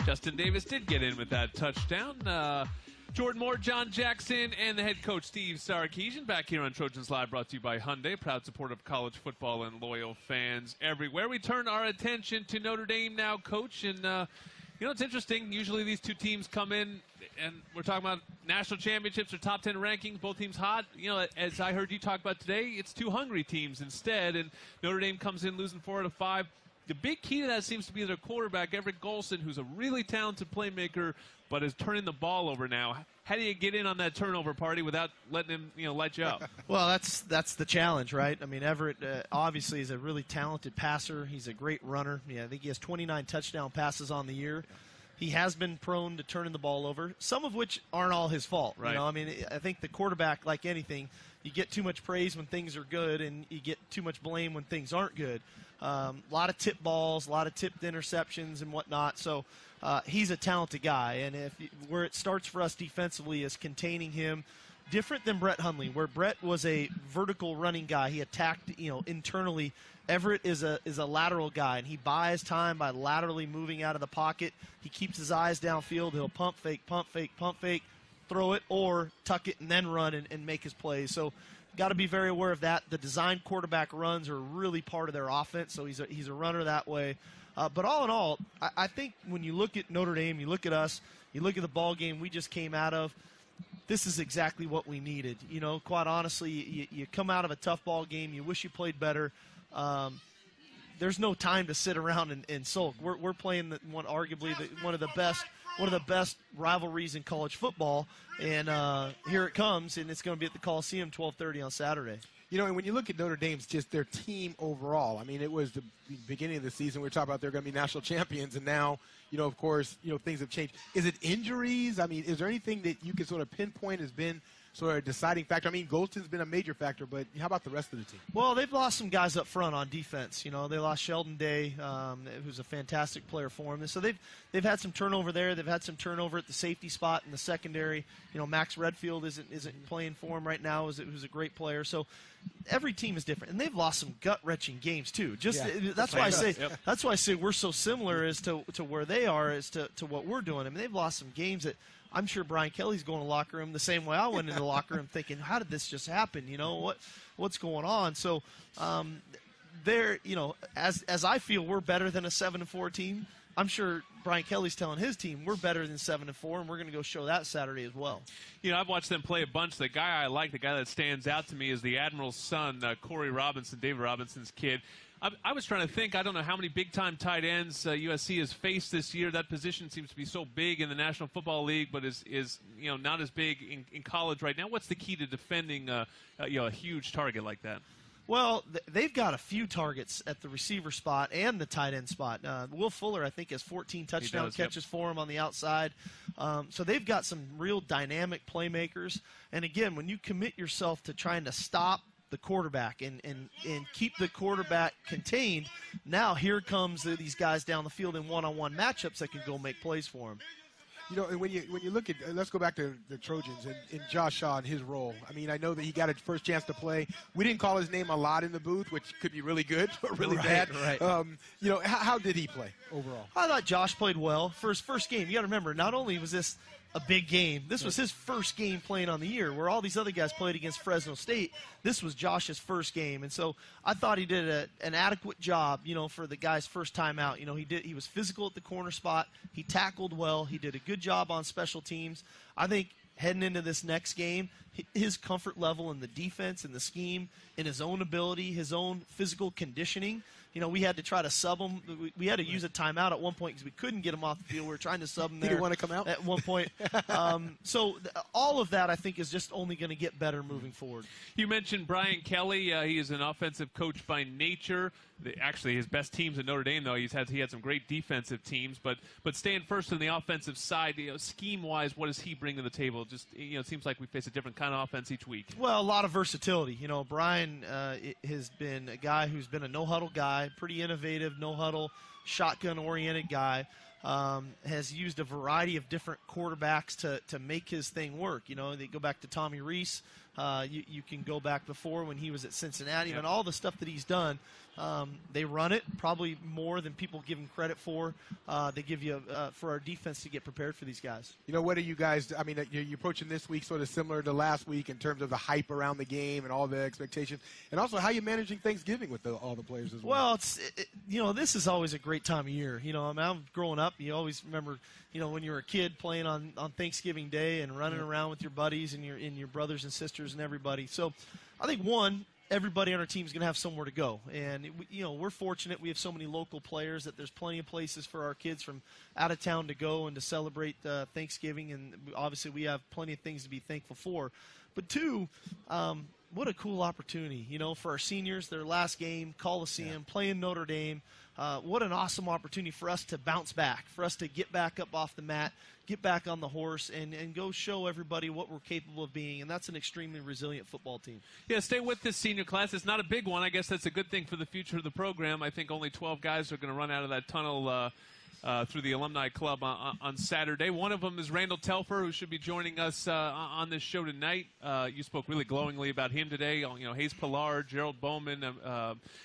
Justin Davis did get in with that touchdown. Jordan Moore, John Jackson, and the head coach Steve Sarkisian back here on Trojans Live, brought to you by Hyundai, proud supporter of college football and loyal fans everywhere. We turn our attention to Notre Dame now, Coach, and you know, it's interesting. Usually these two teams come in, and we're talking about national championships or top 10 rankings, both teams hot. You know, as I heard you talk about today, it's two hungry teams instead, and Notre Dame comes in losing 4 out of 5. The big key to that seems to be their quarterback, Everett Golson, who's a really talented playmaker, but is turning the ball over now. How do you get in on that turnover party without letting him, you know, light you up? Well, that's the challenge, right? I mean, Everett obviously is a really talented passer. He's a great runner. Yeah, I think he has 29 touchdown passes on the year. He has been prone to turning the ball over, some of which aren't all his fault. Right. You know, I mean, I think the quarterback, like anything, you get too much praise when things are good, and you get too much blame when things aren't good. A lot of tip balls, a lot of tipped interceptions and whatnot. So he's a talented guy, and where it starts for us defensively is containing him. Different than Brett Hundley, where Brett was a vertical running guy. He attacked, you know, internally. Everett is a lateral guy, and he buys time by laterally moving out of the pocket. He keeps his eyes downfield. He'll pump fake, throw it, or tuck it and then run and make his plays. So got to be very aware of that. The design quarterback runs are really part of their offense, so he's a runner that way. But all in all, I think when you look at Notre Dame, you look at us, you look at the ball game we just came out of, this is exactly what we needed. You know, quite honestly, you come out of a tough ball game, you wish you played better. There's no time to sit around and sulk. We're playing arguably one of the best rivalries in college football, and here it comes, and it's going to be at the Coliseum 12:30 on Saturday. You know, and when you look at Notre Dame's just their team overall, I mean, it was the beginning of the season. We were talking about they're going to be national champions, and now, you know, of course, you know, things have changed. Is it injuries? I mean, is there anything that you can sort of pinpoint has been sort of a deciding factor? I mean, Golston's been a major factor, but how about the rest of the team? Well, they've lost some guys up front on defense. You know, they lost Sheldon Day, who's a fantastic player for them. So they've had some turnover there. They've had some turnover at the safety spot in the secondary. You know, Max Redfield isn't playing for them right now. Who's a great player. So every team is different, and they've lost some gut-wrenching games too. That's why I say we're so similar as to where they are as to what we're doing. I mean, they've lost some games that I'm sure Brian Kelly's going to the locker room the same way I went into the locker room, thinking, how did this just happen? You know, what's going on? So they're, you know, as I feel we're better than a 7-4 team, I'm sure Brian Kelly's telling his team we're better than 7-4, and we're going to go show that Saturday as well. You know, I've watched them play a bunch. The guy I like, the guy that stands out to me, is the Admiral's son, Corey Robinson, David Robinson's kid. I was trying to think, I don't know how many big-time tight ends USC has faced this year. That position seems to be so big in the National Football League, but is you know, not as big in college right now. What's the key to defending you know, a huge target like that? Well, they've got a few targets at the receiver spot and the tight end spot. Will Fuller, I think, has 14 touchdown catches for him on the outside. So they've got some real dynamic playmakers. And, again, when you commit yourself to trying to stop the quarterback and keep the quarterback contained, now here comes these guys down the field in one-on-one matchups that can go make plays for him. You know, when you look at, let's go back to the Trojans and Josh Shaw and his role. I mean, I know that he got a first chance to play. We didn't call his name a lot in the booth, which could be really good or really bad. Right. You know, how did he play overall? I thought Josh played well for his first game. You got to remember, not only was this a big game, this was his first game playing on the year, where all these other guys played against Fresno State. This was Josh's first game, and so I thought he did an adequate job, you know, for the guy's first time out. You know, he was physical at the corner spot. He tackled well. He did a good job on special teams. I think heading into this next game, his comfort level in the defense and the scheme, in his own ability, his own physical conditioning. You know, we had to try to sub him. We had to use a timeout at one point because we couldn't get him off the field. We were trying to sub him there. He didn't want to come out? At one point. So all of that, I think, is just only going to get better moving forward. You mentioned Brian Kelly. He is an offensive coach by nature. Actually, his best teams at Notre Dame, though, he had some great defensive teams. But staying first on the offensive side, you know, scheme-wise, what does he bring to the table? Just, you know, it seems like we face a different kind of offense each week. Well, a lot of versatility. You know, Brian has been a guy who's been a no-huddle guy, pretty innovative, no-huddle, shotgun-oriented guy. Has used a variety of different quarterbacks to make his thing work. You know, they go back to Tommy Rees, You can go back before when he was at Cincinnati, and all the stuff that he's done. They run it probably more than people give him credit for. They give you for our defense to get prepared for these guys. What are you guys? I mean, you're approaching this week sort of similar to last week in terms of the hype around the game and all the expectations, and also how you're managing Thanksgiving with all the players as well. Well, this is always a great time of year. I'm growing up. You always remember, when you were a kid playing on Thanksgiving Day and running around with your buddies and your brothers and sisters and everybody. So, I think everybody on our team is going to have somewhere to go. And, we're fortunate. We have so many local players that there's plenty of places for our kids from out of town to go and to celebrate Thanksgiving. And obviously we have plenty of things to be thankful for. But two, what a cool opportunity, for our seniors, their last game, Coliseum, playing Notre Dame. What an awesome opportunity for us to bounce back, for us to get back up off the mat, get back on the horse, and go show everybody what we're capable of being. And that's an extremely resilient football team. Yeah, stay with this senior class. It's not a big one. I guess that's a good thing for the future of the program. I think only 12 guys are going to run out of that tunnel through the Alumni Club on Saturday. One of them is Randall Telfer, who should be joining us on this show tonight. You spoke really glowingly about him today. Hayes Pillar, Gerald Bowman.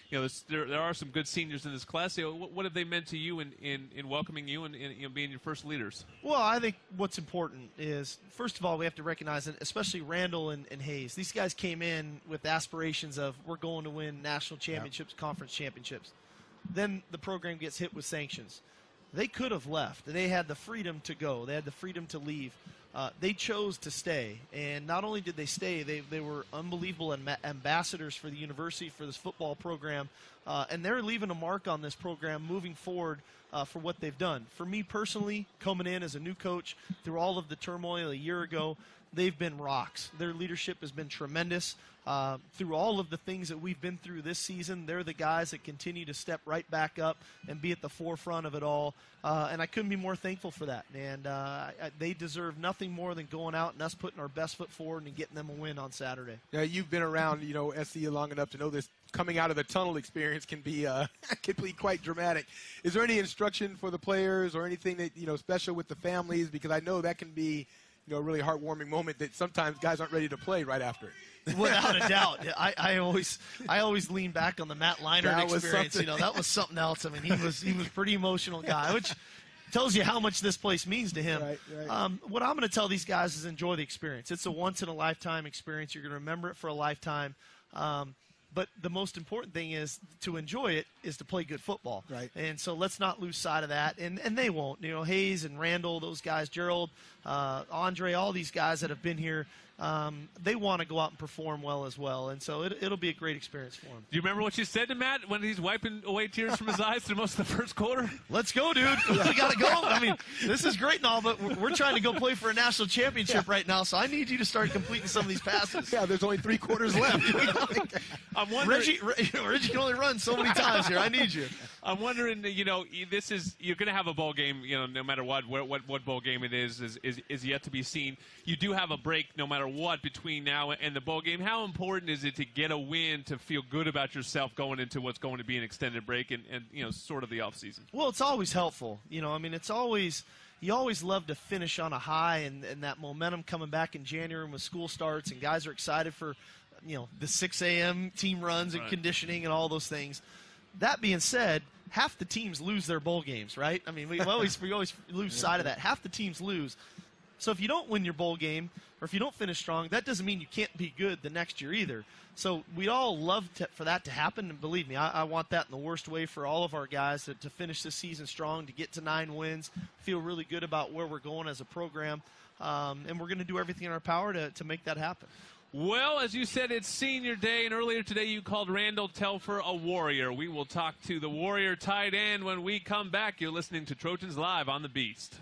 There are some good seniors in this class. What have they meant to you in welcoming you and being your first leaders? Well, I think what's important is, first of all, we have to recognize, and especially Randall and Hayes, these guys came in with aspirations of we're going to win national championships, conference championships. Then the program gets hit with sanctions. They could have left. They had the freedom to go. They had the freedom to leave. They chose to stay. And not only did they stay, they were unbelievable ambassadors for the university, for this football program. And they're leaving a mark on this program moving forward for what they've done. For me personally, coming in as a new coach through all of the turmoil a year ago, they've been rocks. Their leadership has been tremendous. Through all of the things that we've been through this season, they're the guys that continue to step right back up and be at the forefront of it all. And I couldn't be more thankful for that. And they deserve nothing more than going out and us putting our best foot forward and getting them a win on Saturday. Now, you've been around, SC long enough to know this coming out of the tunnel experience can be quite dramatic. Is there any instruction for the players or anything that, special with the families? Because I know that can be, a really heartwarming moment that sometimes guys aren't ready to play right after it. Without a doubt. I always lean back on the Matt Leinart experience. That was something else. I mean, he was a pretty emotional guy, which tells you how much this place means to him. Right. What I'm going to tell these guys is enjoy the experience. It's a once-in-a-lifetime experience. You're going to remember it for a lifetime. But the most important thing is to enjoy it is to play good football. Right. And so let's not lose sight of that. And they won't. Hayes and Randall, those guys, Gerald, Andre, all these guys that have been here, they want to go out and perform well as well. And so it'll be a great experience for them. Do you remember what you said to Matt when he's wiping away tears from his eyes through most of the first quarter? Let's go, dude. We got to go. I mean, this is great and all, but we're trying to go play for a national championship right now, so I need you to start completing some of these passes. Yeah, there's only 3 quarters left. I'm wondering, Reggie can only run so many times here. I need you. I'm wondering, you're going to have a bowl game, no matter what bowl game it is yet to be seen. You do have a break no matter what between now and the bowl game. How important is it to get a win to feel good about yourself going into what's going to be an extended break and sort of the off season? Well, it's always helpful. It's always, you always love to finish on a high and that momentum coming back in January when school starts and guys are excited for, the 6 a.m. team runs and conditioning and all those things. That being said, half the teams lose their bowl games, right? I mean, we always lose sight of that. Half the teams lose. So if you don't win your bowl game or if you don't finish strong, that doesn't mean you can't be good the next year either. So we'd all love for that to happen, and believe me, I want that in the worst way for all of our guys to finish this season strong, to get to 9 wins, feel really good about where we're going as a program, and we're going to do everything in our power to make that happen. Well, as you said, it's senior day, and earlier today you called Randall Telfer a warrior. We will talk to the warrior tight end when we come back. You're listening to Trojans Live on the Beast.